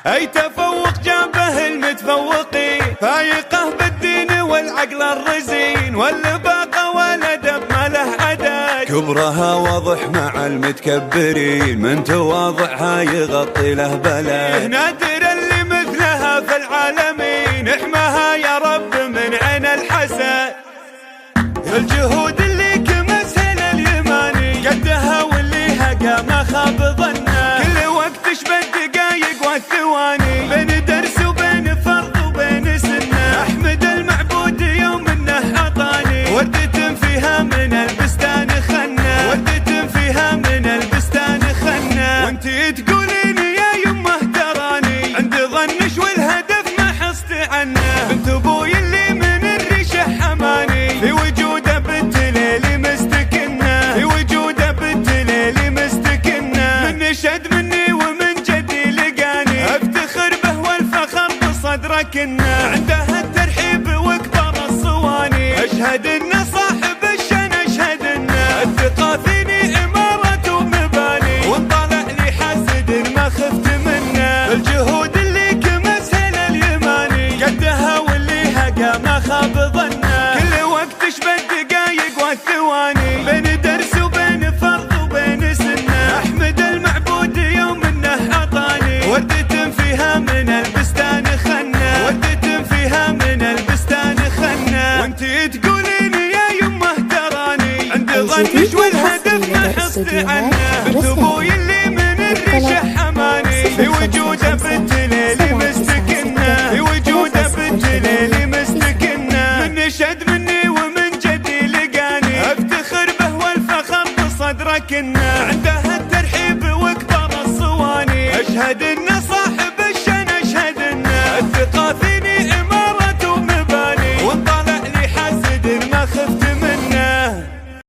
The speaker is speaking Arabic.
اي تفوق جابه المتفوقين، فايقه بالدين والعقل الرزين، واللباقه والادب ما له عدد، كبرها واضح مع المتكبرين، من تواضعها يغطي له بلد. نادر اللي مثلها في العالمين، احماها يا رب من عين الحسد. الجهود اللي كمسها اليماني، قدها واللي هقى ما خاب ظنه، كل وقت شبه الدقايق والثواني، بين درس وبين فرض وبين سنه. احمد المعبود يوم انه عطاني وردة فيها من البستان خنه، وردة فيها من البستان خنه. وانتي تقولين يا يمه تراني عند ظنش والهدف ما حصت عنه، بنت ابوي اللي من الريشه حماني، في وجوده بنت ليلي مستكنه، في وجوده بنت ليلي مستكنه. من نشد مني ومن جدي لقاني، افتخر به والفخر بصدرك انه عنده الترحيب وكبر الصواني. اشهد انه صاحب الشان، اشهد انه الثقة فيني امارة ومباني، وان طالع لي حاسد ما خفت منه. الجهود اللي كمسها اليماني، قدها واللي هقى ما خاب ظنه، كل وقت شبه الدقايق والثواني، بين درس وبين فرض وبين سنه. احمد المعبود يوم انه عطاني وردة فيها من البستان خنه، وردة فيها من البستان خنه. وانتي تقولين يا يمه تراني عند ظنش والهدف ما حصت عنه، بنت ابوي اللي من الريشه حماني، في وجوده بنت